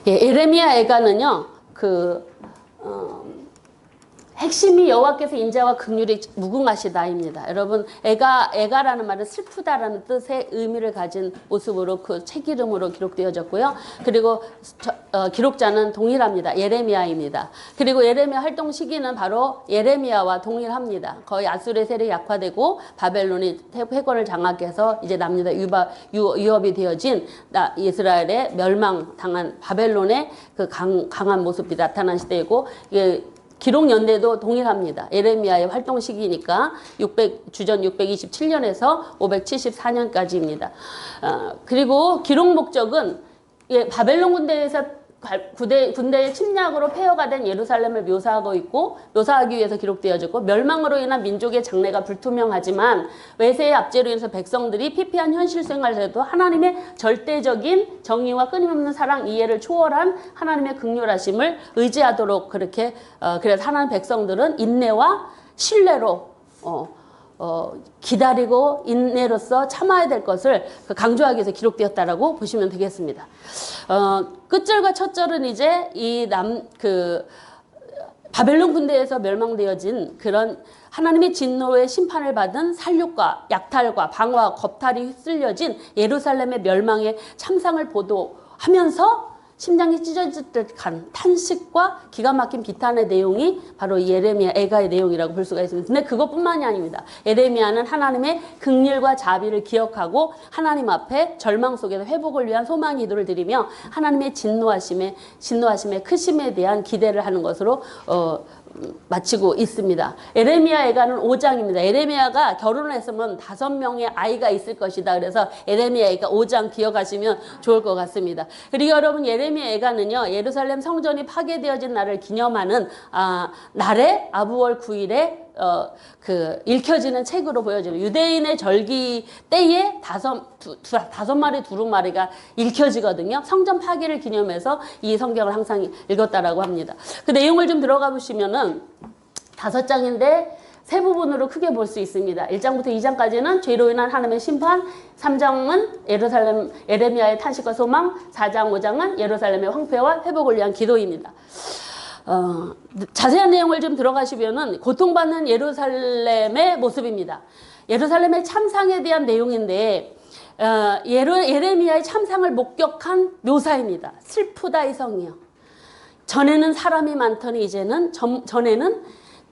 예, 에레미야 애가는요, 핵심이 여호와께서 인자와 긍휼이 무궁하시다입니다. 여러분, 애가라는 말은 슬프다라는 뜻의 의미를 가진 모습으로 그 책 이름으로 기록되어졌고요. 그리고 기록자는 동일합니다. 예레미야입니다. 그리고 예레미야 활동 시기는 바로 예레미야와 동일합니다. 거의 아수르의 세력이 약화되고 바벨론이 회권을 장악해서 이제 남유다 유업이 되어진 이스라엘의 멸망당한 바벨론의 그 강한 모습이 나타난 시대이고, 기록 연대도 동일합니다. 에레미야의 활동 시기니까 주전 627년에서 574년까지입니다. 그리고 기록 목적은 바벨론 군대의 침략으로 폐허가 된 예루살렘을 묘사하기 위해서 기록되어졌고, 멸망으로 인한 민족의 장래가 불투명하지만 외세의 압제로 인해서 백성들이 피폐한 현실 생활에도 하나님의 절대적인 정의와 끊임없는 사랑, 이해를 초월한 하나님의 긍휼하심을 의지하도록 그래서 하나님 백성들은 인내와 신뢰로 기다리고 인내로서 참아야 될 것을 강조하기 위해서 기록되었다라고 보시면 되겠습니다. 끝절과 첫절은 이제 바벨론 군대에서 멸망되어진 그런 하나님의 진노의 심판을 받은 살육과 약탈과 방화, 겁탈이 휩쓸려진 예루살렘의 멸망의 참상을 보도하면서 심장이 찢어질 듯한 탄식과 기가 막힌 비탄의 내용이 바로 이 예레미야 애가의 내용이라고 볼 수가 있습니다. 근데 그것뿐만이 아닙니다. 예레미야는 하나님의 긍휼과 자비를 기억하고 하나님 앞에 절망 속에서 회복을 위한 소망의 기도를 드리며 하나님의 진노하심의 크심에 대한 기대를 하는 것으로 마치고 있습니다. 에레미야 애가는 5장입니다. 에레미야가 결혼을 했으면 5명의 아이가 있을 것이다. 그래서 에레미야 애가 5장 기억하시면 좋을 것 같습니다. 그리고 여러분, 에레미야 애가는요, 예루살렘 성전이 파괴되어진 날을 기념하는 날에 아부월 9일에 읽혀지는 책으로 보여집니다. 유대인의 절기 때에 다섯 마리 두루마리가 읽혀지거든요. 성전 파괴를 기념해서 이 성경을 항상 읽었다라고 합니다. 그 내용을 좀 들어가 보시면은 5장인데 세 부분으로 크게 볼 수 있습니다. 1장부터 2장까지는 죄로 인한 하나님의 심판, 3장은 에레미야의 탄식과 소망, 4장, 5장은 예루살렘의 황폐와 회복을 위한 기도입니다. 자세한 내용을 좀 들어가시면은 고통받는 예루살렘의 모습입니다. 예루살렘의 참상에 대한 내용인데, 예레미야의 참상을 목격한 묘사입니다. 슬프다 이 성이요. 전에는 사람이 많더니 전에는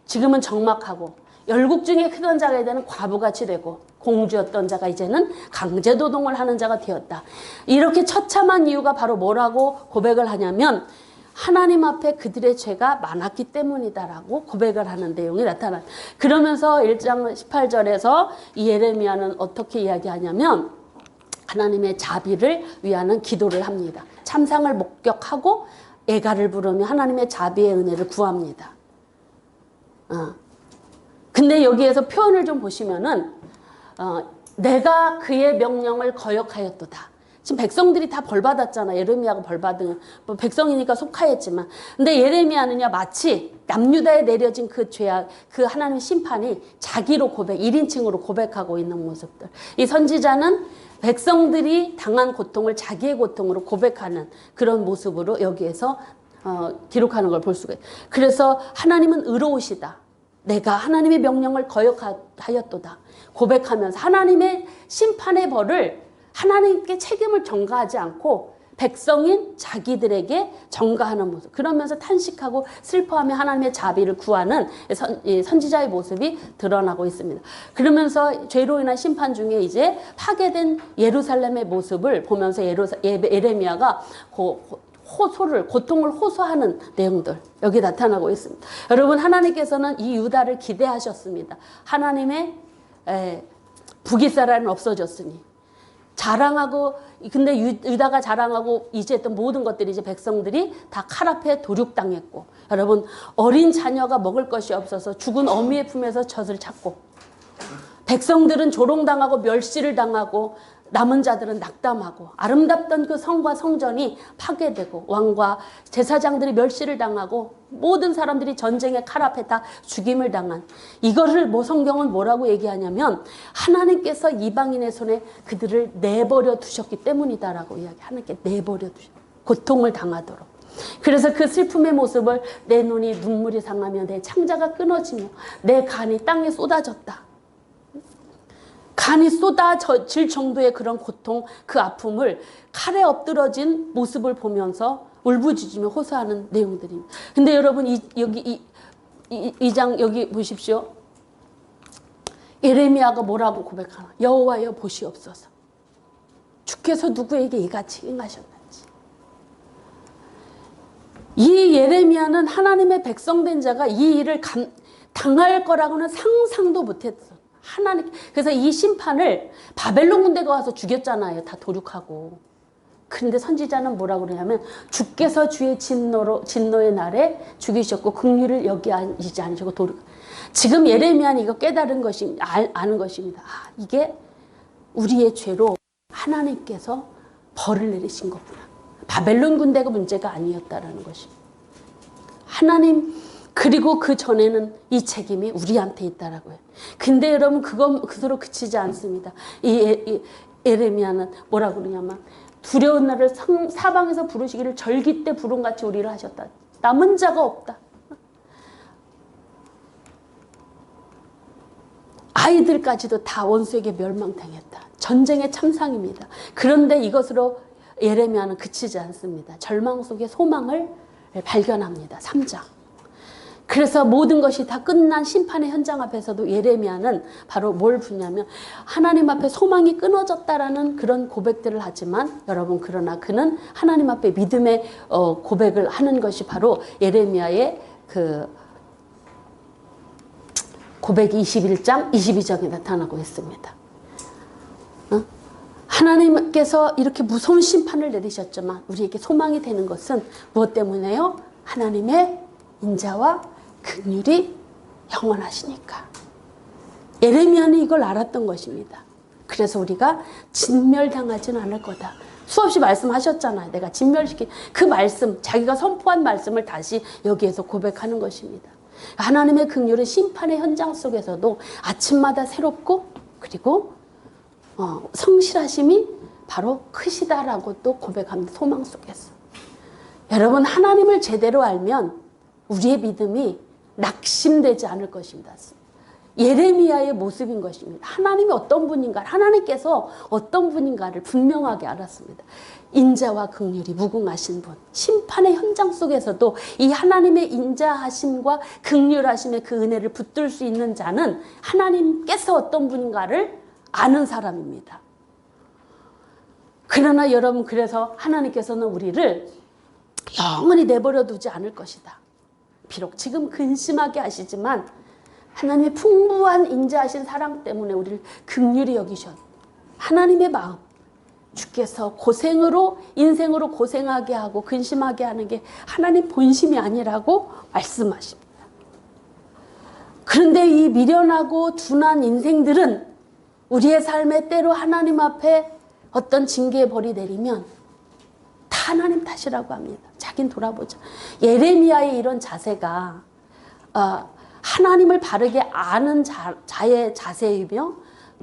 지금은 적막하고, 열국 중에 크던 자가 이제는 과부같이 되고, 공주였던 자가 이제는 강제노동을 하는 자가 되었다. 이렇게 처참한 이유가 바로 뭐라고 고백을 하냐면, 하나님 앞에 그들의 죄가 많았기 때문이다라고 고백을 하는 내용이 나타나요. 그러면서 1장 18절에서 이 예레미야는 어떻게 이야기하냐면 하나님의 자비를 위하는 기도를 합니다. 참상을 목격하고 애가를 부르며 하나님의 자비의 은혜를 구합니다. 근데 여기에서 표현을 좀 보시면은 내가 그의 명령을 거역하였도다. 지금 백성들이 다 벌받았잖아. 예레미야가 벌받은 백성이니까 속하였지만, 근데 예레미야는요, 마치 남유다에 내려진 그 죄악, 그 하나님의 심판이 자기로 1인칭으로 고백하고 있는 모습들. 이 선지자는 백성들이 당한 고통을 자기의 고통으로 고백하는 그런 모습으로 여기에서 기록하는 걸 볼 수가 있어요. 그래서 하나님은 의로우시다. 내가 하나님의 명령을 거역하였도다. 고백하면서 하나님의 심판의 벌을 하나님께 책임을 전가하지 않고 백성인 자기들에게 전가하는 모습, 그러면서 탄식하고 슬퍼하며 하나님의 자비를 구하는 선지자의 모습이 드러나고 있습니다. 그러면서 죄로 인한 심판 중에 이제 파괴된 예루살렘의 모습을 보면서 예레미야가 고통을 호소하는 내용들 여기 나타나고 있습니다. 여러분, 하나님께서는 이 유다를 기대하셨습니다. 하나님의 북이스라엘은 없어졌으니 근데 유다가 자랑하고 이제했던 모든 것들이 이제 백성들이 다 칼 앞에 도륙당했고, 여러분, 어린 자녀가 먹을 것이 없어서 죽은 어미의 품에서 젖을 찾고, 백성들은 조롱당하고 멸시를 당하고 남은 자들은 낙담하고, 아름답던 그 성과 성전이 파괴되고 왕과 제사장들이 멸시를 당하고 모든 사람들이 전쟁의 칼 앞에 다 죽임을 당한, 이거를 성경은 뭐라고 얘기하냐면 하나님께서 이방인의 손에 그들을 내버려 두셨기 때문이다라고 이야기. 하나님께 내버려 두셨. 고통을 당하도록. 그래서 그 슬픔의 모습을 내 눈이 눈물이 상하며 내 창자가 끊어지며 내 간이 땅에 쏟아졌다. 간이 쏟아질 정도의 그런 고통, 그 아픔을 칼에 엎드러진 모습을 보면서 울부짖으며 호소하는 내용들입니다. 근데 여러분 여기 이 장 여기 보십시오. 예레미야가 뭐라고 고백하나? 여호와여 보시옵소서. 주께서 누구에게 이같이 행하셨는지. 이 예레미야는 하나님의 백성된 자가 이 일을 당할 거라고는 상상도 못했어. 하나님. 그래서 이 심판을 바벨론 군대가 와서 죽였잖아요. 다 도륙하고. 그런데 선지자는 뭐라고 그러냐면 주께서 주의 진노의 날에 죽이셨고 긍휼을 여기지 않으시고 도륙. 지금 예레미야는 이거 깨달은 아는 것입니다. 아, 이게 우리의 죄로 하나님께서 벌을 내리신 거구나. 바벨론 군대가 문제가 아니었다라는 것입니다. 하나님, 그리고 그 전에는 이 책임이 우리한테 있다라고요. 근데 여러분 그건 그대로 그치지 않습니다. 이 예레미야는 뭐라고 그러냐면 두려운 날을 사방에서 부르시기를 절기 때 부름같이 우리를 하셨다. 남은 자가 없다. 아이들까지도 다 원수에게 멸망당했다. 전쟁의 참상입니다. 그런데 이것으로 예레미야는 그치지 않습니다. 절망 속에 소망을 발견합니다. 3장. 그래서 모든 것이 다 끝난 심판의 현장 앞에서도 예레미야는 바로 뭘 부냐면 하나님 앞에 소망이 끊어졌다라는 그런 고백들을 하지만 여러분 그러나 그는 하나님 앞에 믿음의 고백을 하는 것이 바로 예레미야의 그 고백이 21장 22절에 나타나고 있습니다. 하나님께서 이렇게 무서운 심판을 내리셨지만 우리에게 소망이 되는 것은 무엇 때문에요? 하나님의 인자와 긍휼이 영원하시니까. 예레미야는 이걸 알았던 것입니다. 그래서 우리가 진멸당하지는 않을 거다. 수없이 말씀하셨잖아요. 내가 진멸시킨 그 말씀, 자기가 선포한 말씀을 다시 여기에서 고백하는 것입니다. 하나님의 긍휼은 심판의 현장 속에서도 아침마다 새롭고 그리고 성실하심이 바로 크시다라고 또 고백합니다. 소망 속에서. 여러분 하나님을 제대로 알면 우리의 믿음이 낙심되지 않을 것입니다. 예레미야의 모습인 것입니다. 하나님이 어떤 분인가, 하나님께서 어떤 분인가를 분명하게 알았습니다. 인자와 긍휼이 무궁하신 분, 심판의 현장 속에서도 이 하나님의 인자하심과 긍휼하심의 그 은혜를 붙들 수 있는 자는 하나님께서 어떤 분인가를 아는 사람입니다. 그러나 여러분 그래서 하나님께서는 우리를 영원히 내버려 두지 않을 것이다. 비록 지금 근심하게 하시지만 하나님의 풍부한 인자하신 사랑 때문에 우리를 긍휼히 여기셨. 하나님의 마음, 주께서 인생으로 고생하게 하고 근심하게 하는 게 하나님 본심이 아니라고 말씀하십니다. 그런데 이 미련하고 둔한 인생들은 우리의 삶에 때로 하나님 앞에 어떤 징계의 벌이 내리면 다 하나님 탓이라고 합니다. 자긴 돌아보자. 예레미야의 이런 자세가 하나님을 바르게 아는 자의 자세이며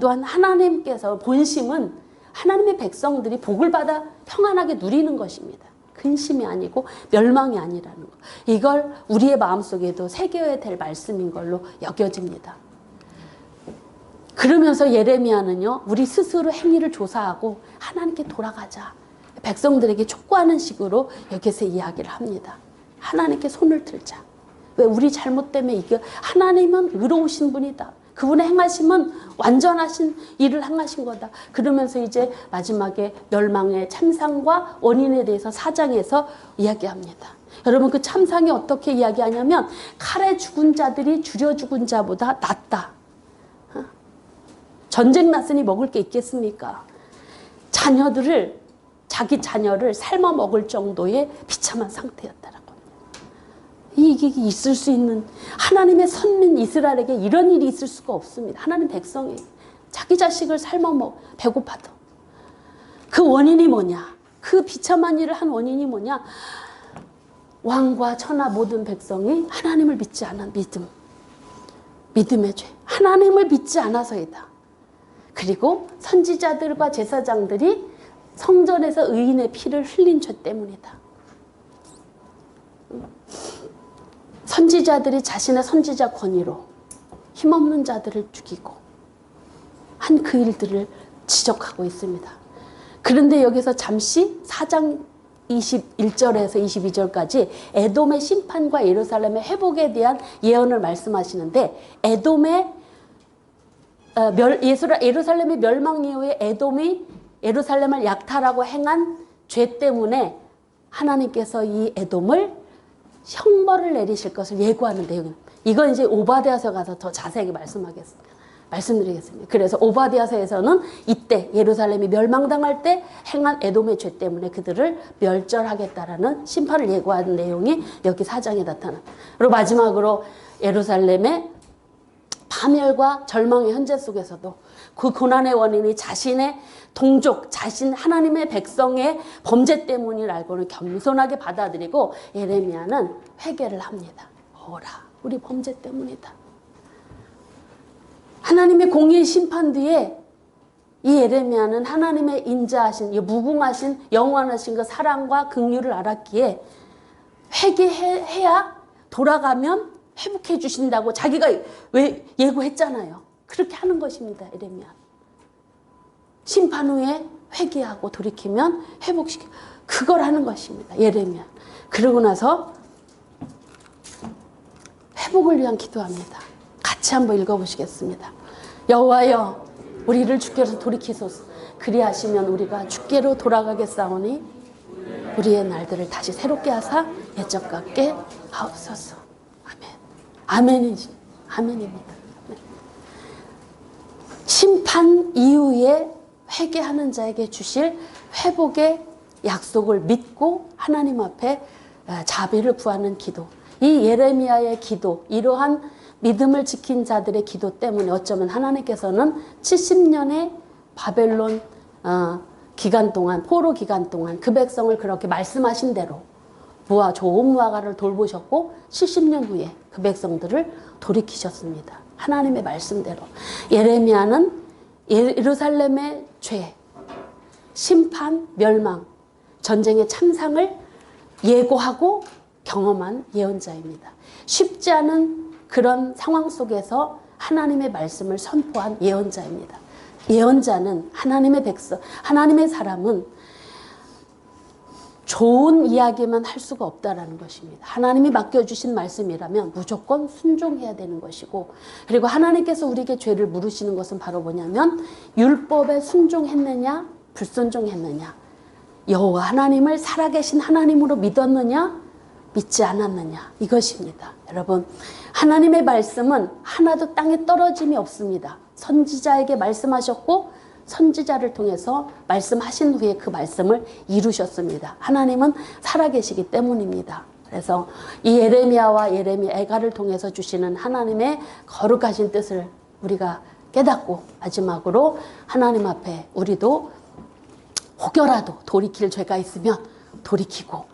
또한 하나님께서 본심은 하나님의 백성들이 복을 받아 평안하게 누리는 것입니다. 근심이 아니고 멸망이 아니라는 것. 이걸 우리의 마음속에도 새겨야 될 말씀인 걸로 여겨집니다. 그러면서 예레미야는요, 우리 스스로 행위를 조사하고 하나님께 돌아가자. 백성들에게 촉구하는 식으로 여기서 이야기를 합니다. 하나님께 손을 들자. 왜? 우리 잘못 때문에 이게 하나님은 의로우신 분이다. 그분의 행하심은 완전하신 일을 행하신 거다. 그러면서 이제 마지막에 멸망의 참상과 원인에 대해서 4장에서 이야기합니다. 여러분 그 참상이 어떻게 이야기하냐면 칼에 죽은 자들이 줄여 죽은 자보다 낫다. 전쟁 났으니 먹을 게 있겠습니까? 자기 자녀를 삶아 먹을 정도의 비참한 상태였다라고 합니다. 이게 있을 수 있는 하나님의 선민 이스라엘에게 이런 일이 있을 수가 없습니다. 하나님 백성이 자기 자식을 삶아 배고파도. 그 원인이 뭐냐? 그 비참한 일을 한 원인이 뭐냐? 왕과 천하 모든 백성이 하나님을 믿지 않은 믿음의 죄. 하나님을 믿지 않아서이다. 그리고 선지자들과 제사장들이 성전에서 의인의 피를 흘린 죄 때문이다. 선지자들이 자신의 선지자 권위로 힘없는 자들을 죽이고 한 그 일들을 지적하고 있습니다. 그런데 여기서 잠시 4장 21절에서 22절까지 에돔의 심판과 예루살렘의 회복에 대한 예언을 말씀하시는데, 에돔의 예루살렘의 멸망 이후에 에돔이 예루살렘을 약탈하고 행한 죄 때문에 하나님께서 이 에돔을 형벌을 내리실 것을 예고하는 내용입니다. 이건 이제 오바댜서 가서 더 자세하게 말씀드리겠습니다. 그래서 오바댜서에서는 이때 예루살렘이 멸망당할 때 행한 에돔의 죄 때문에 그들을 멸절하겠다라는 심판을 예고하는 내용이 여기 4장에 나타납니다. 그리고 마지막으로 예루살렘의 파멸과 절망의 현재 속에서도 그 고난의 원인이 자신의 동족, 자신 하나님의 백성의 범죄 때문을 알고는 겸손하게 받아들이고 예레미야는 회개를 합니다. 오라, 우리 범죄 때문이다. 하나님의 공의의 심판 뒤에 이 예레미야는 하나님의 인자하신, 무궁하신, 영원하신 그 사랑과 긍휼을 알았기에 회개해야 돌아가면 회복해 주신다고 자기가 왜 예고했잖아요. 그렇게 하는 것입니다. 예레미야. 심판 후에 회개하고 돌이키면 회복시켜, 그걸 하는 것입니다. 예레미야. 그러고 나서 회복을 위한 기도합니다. 같이 한번 읽어보시겠습니다. 여호와여, 우리를 주께로 돌이키소서. 그리하시면 우리가 주께로 돌아가겠사오니 우리의 날들을 다시 새롭게 하사 옛적 같게 하옵소서. 아멘. 아멘입니다. 심판 이후에 회개하는 자에게 주실 회복의 약속을 믿고 하나님 앞에 자비를 구하는 기도. 이 예레미야의 기도, 이러한 믿음을 지킨 자들의 기도 때문에 어쩌면 하나님께서는 70년의 바벨론 기간 동안, 포로 기간 동안 그 백성을 그렇게 말씀하신 대로 좋은 무화과를 돌보셨고 70년 후에 그 백성들을 돌이키셨습니다. 하나님의 말씀대로. 예레미야는 예루살렘의 죄, 심판, 멸망, 전쟁의 참상을 예고하고 경험한 예언자입니다. 쉽지 않은 그런 상황 속에서 하나님의 말씀을 선포한 예언자입니다. 예언자는 하나님의 백성, 하나님의 사람은 좋은 이야기만 할 수가 없다라는 것입니다. 하나님이 맡겨주신 말씀이라면 무조건 순종해야 되는 것이고, 그리고 하나님께서 우리에게 죄를 물으시는 것은 바로 뭐냐면 율법에 순종했느냐 불순종했느냐, 여호와 하나님을 살아계신 하나님으로 믿었느냐 믿지 않았느냐, 이것입니다. 여러분, 하나님의 말씀은 하나도 땅에 떨어짐이 없습니다. 선지자에게 말씀하셨고 선지자를 통해서 말씀하신 후에 그 말씀을 이루셨습니다. 하나님은 살아계시기 때문입니다. 그래서 이 예레미야와 애가를 통해서 주시는 하나님의 거룩하신 뜻을 우리가 깨닫고, 마지막으로 하나님 앞에 우리도 혹여라도 돌이킬 죄가 있으면 돌이키고,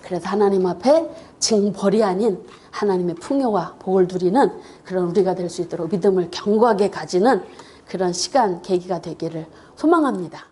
그래서 하나님 앞에 징벌이 아닌 하나님의 풍요와 복을 누리는 그런 우리가 될 수 있도록 믿음을 견고하게 가지는 그런 시간, 계기가 되기를 소망합니다.